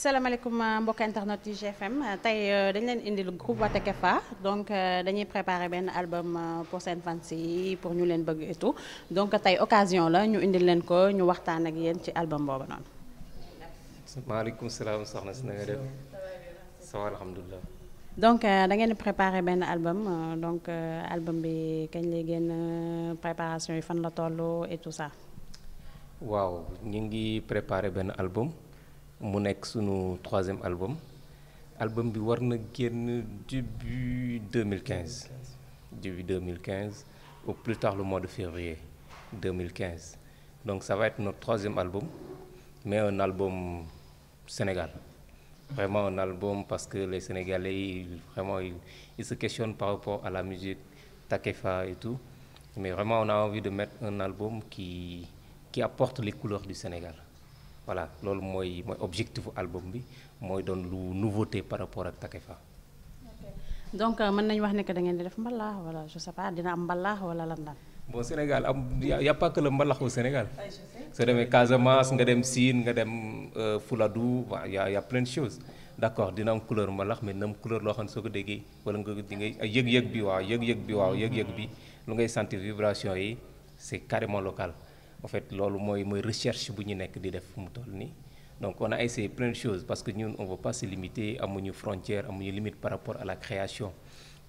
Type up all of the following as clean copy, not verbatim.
salaamaaleykum mbokk internet yi GFM tey dañ leen indil groupe Watekefa donc dañuy préparer benn album pour seen fans yi pour ñu leen bëgg et tout donc tey occasion la ñu indil leen ko ñu waxtaan ak yéen ci album boobu noonu. maaleykum salaam soxna si na nga def ça va alhamdulilah. donc da ngeen di préparer benn album donc album bi kañ lay génn préparation yi fan la toll et tout ça. waaw ñu ngi préparer benn album. mu nekk sunu troisième album bi war na génn début 2015 au plus tard le mois de février 2015 donc ça va être notre troisième album mais un album Sénégal vraiment un album parce que les Sénégalais vraiment ils se questionnent par rapport à la musique Takefa et tout mais vraiment on a envie de mettre un album qui apporte les couleurs du Sénégal. Voilà loolu mooy objectif album bi mooy doon lu nouveauté par rapport ak Takefa. donc mën nañu wax ne que da ngeen di def mbalax wala je sais pas dina am mbalax wala lan la. bon Sénégal y a pas que le mbalax au Sénégal. soo demee Casamance nga dem Sine nga dem Fouladou y a plein de choses d'accord dina am couleur mbalax mais dina am couleur loo xam ne soo ko déggee wala nga di ngay yëg-yëg bi yëg-yëg bi lu ngay sentir vibration yi c'est carrément local. En fait loolu mooy recherche bu ñu nekk di def fu mu toll nii donc on a essayé plein de choses parce que ñun on veut pas se limiter amuñu frontière amuñu limite par rapport à la création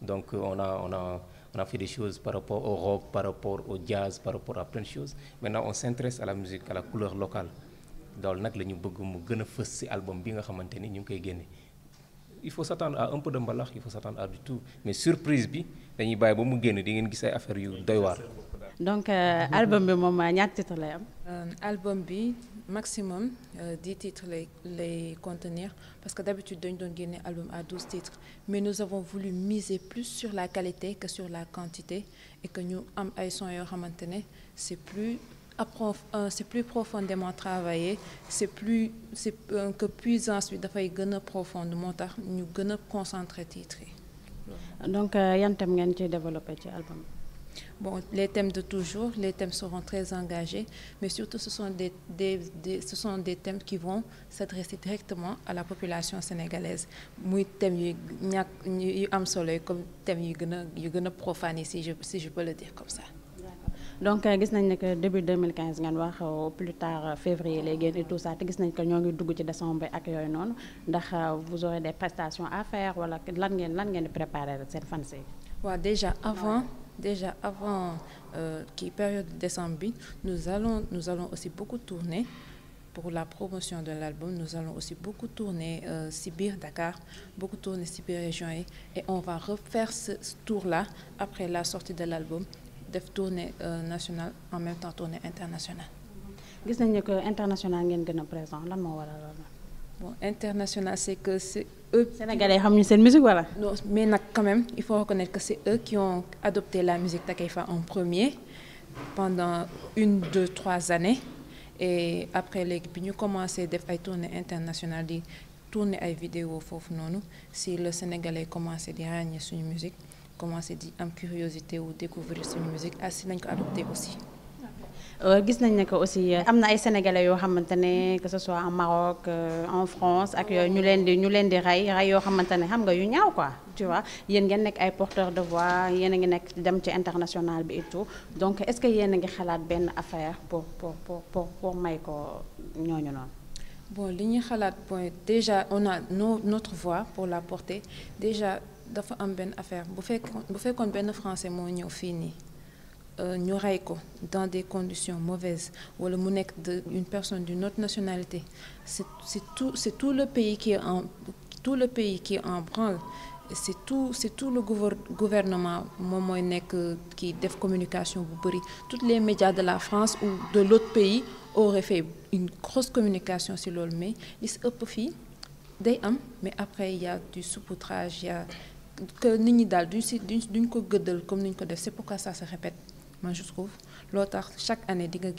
donc on a fait des choses par rapport au rock par rapport au jazz par rapport à plein de choses maintenant on s'intéresse à la musique à la couleur locale loolu nag la ñu bëgg mu gën a fës ci album bi nga xamante ni ñu ngi koy génne il faut s'attendre à un peu de mbalax il faut s'attendre à du tout mais surprise bi dañuy bàyyi ba mu génn di ngeen gis ay affaires yu doy waar. donc album bi moom ñaata titre lay am. album bi maximum 10 titres lay contenir parce que d'habitude dañu doon génne album à 12 titres mais nous avons voulu miser plus sur la qualité que sur la quantité et que ñu am ay sons yoo xamante ne c'est plus profondément travaillé que puissance bi dafay gën a profonde moo tax ñu gën a concentrer titres yi. donc yan thèmes ngeen ciy développé ci album bi. Bon, les thèmes de toujours, les thèmes seront très engagés, mais surtout ce sont des thèmes qui vont s'adresser directement à la population sénégalaise. Muy thèmes yu am solo comme thèmes yu gën a profané si je peux le dire comme ça. donc gis nañ ne que début 2015 ngeen wax au plus tard février lay génn et tout ça te gis nañ que ñoo ngi dugg ci décembre ak yooyu noonu ndax vous aurez des prestations à faire wala lan ngeen di préparer seen fans yi. waaw déjà avant période de décembre bi nous allons aussi beaucoup tourner pour la promotion de l'album nous allons aussi beaucoup tourner ci biir Dakar beaucoup tourner ci biir région yi et on va refaire ce tour-là après la sortie de l'album def tournée nationale en même temps tournée internationale. gis nañ ne que international ngeen gën a présent lan moo waral loolu. Bon international c'est que c'est eux. Sénégalais xamuñu seen musique wala. Non mais nag quand même il faut reconnaître que c'est eux qui ont adopté la musique Takefa en premier pendant 1, 2, 3 années et après léegi bi ñu commencé def ay tournées internationales di tourner ay vidéos foofu noonu si le Sénégalais commencé di ràññee suñu musique commencé di am curiosité ou découvrir suñu musique si nañ ko adopté aussi. gis nañ ne que aussi am na ay sénégalais yoo xamante ne que ce soit en Maroc en France ak yooyu ñu leen di rey yoo xamante ne xam nga yu ñaaw quoi tu vois yéen ngeen nekk ay porteurs de voix yéen a ngi nekk dem ci international bi et tout donc est-ce que yéen a ngi xalaat benn affaire pour may ko ñooñu noonu. bon li ñuy xalaat point déjà on a notre voix pour la porter déjà dafa am benn affaire bu fekkoon benn français moo ñëw fii nii. ñu rey ko dans des conditions mauvaises wala mu nekk une personne d'une autre nationalité c'est tout le pays qui est en branle c'est tout le gouvernement moom mooy nekk qui def communication bu bari tous les médias de la France ou de l'autre pays auraient fait une grosse communication ci loolu mais li ci ëpp fii day am mais après il y a du saupoudrage il y a que nit ñi daal duñ ko gëddal comme ni ñu ko def c'est pourquoi ça se répète. Moi je trouve loo tax chaque année di nga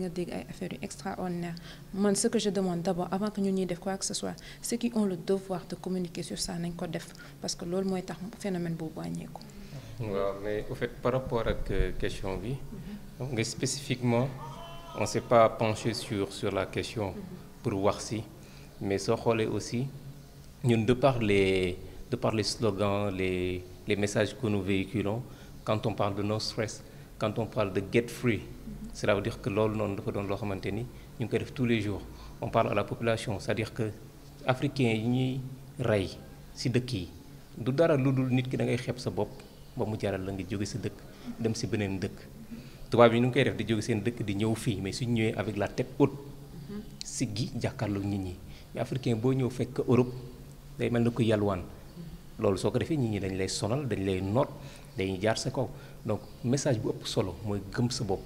dégg ay affaires yu extraordinaires man ce que je demande d'abord avant que ñuy def quoi que ce soit ceux qui ont le devoir de communiquer sur ça nañ ko def parce que loolu mooy tax phénomène boobu wàññeeku. waaw mais au fait par rapport ak question bi nga spécifiquement on s'est pas penché sur la question pour wax si mais soo xoolee aussi ñun de par les slogans les messages que nous véhiculons quand on parle de no stress quand on parle de get free cela veut dire que loolu noonu dafa doon loo xamante ni ñu ngi koy def tous les jours on parle à la population c'est-à-dire que africains yi ñuy rey ci dëkk yi du dara lu dul nit ki da ngay xeeb sa bopp ba mu jaral la nga jóge sa dëkk dem ci beneen dëkk tubaab yi ñu ngi koy def di jóge seen dëkk di ñëw fii mais suñu ñëwee avec la tête haute siggi jàkkaarloo nit ñi mais africain boo ñëw fekk Europe day mel na ko yalwaan loolu soo ko defee nit ñi dañ lay sonal dañ lay noot dañuy jaar sa kaw donc message bu ëpp solo mooy gëm sa bopp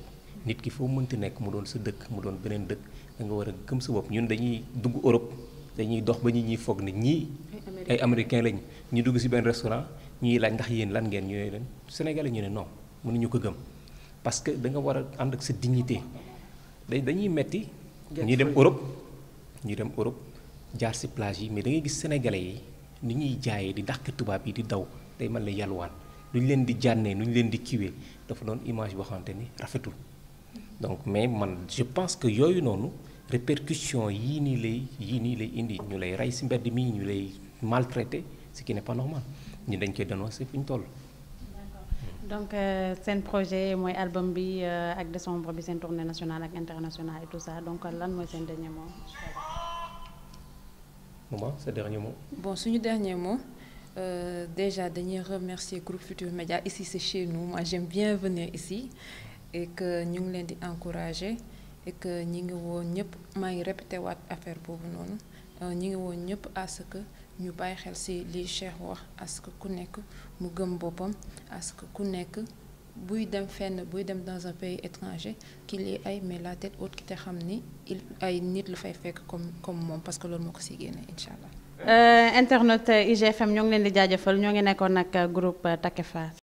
nit ki foo mënti nekk mu doon sa dëkk mu doon beneen dëkk da nga war a gëm sa bopp ñun dañuy dugg Europe dañuy dox ba ñi foog ne ñii ay américain lañ ñu dugg ci benn restaurant ñuy laaj ndax yéen lan ngeen ñooy leen sénégalais ñu ne non mënuñu ko gëm parce que da nga war a ànd ak sa dignité dañuy metti ñu dem Europe jaar ci plage yi mais da ngay gis sénégalais yi ni ñuy jaayee di dàq tubaab yi di daw day mel ne yalwaan nu ñu leen di jànnee nu ñu leen di kiwee dafa doon image boo xamante ni rafetul donc mais man je pense que yooyu noonu répercussion yii nii lay indi ñu lay rey ci mbedd mi ñu lay maltraité ce qui n'est pas normal ñu dañ koy dénoncer fu ñu toll. donc seen projet mooy album bi ak décembre bi seen tournée nationale ak internationale et tout ça donc lan mooy seen dernier mot. Maman, ce dernier mot. Bon, suñu dernier mot déjà dañuy remercier Groupe Futurs Médias ici c'est chez nous moi j'aime bien venir ici et que ñu ngi leen di encourager et que ñi ngi woon ñëpp maa ngi répété waat affaire boobu noonu ñi ngi woon ñëpp à ce que ñu bàyyi xel ci li Cheikh wax à ce que ku nekk mu gëm boppam à ce que ku nekk buy dem fenn buy dem dans un pays étranger qu'il y ait mais la tête haute ki te xam ni ay nit la fay fekk comme moom parce que loolu moo ko ci génne incha allah. Internet IGFM ñoo ngi leen di jaajëfal ñoo ngi nekkoon nag groupe Takefa.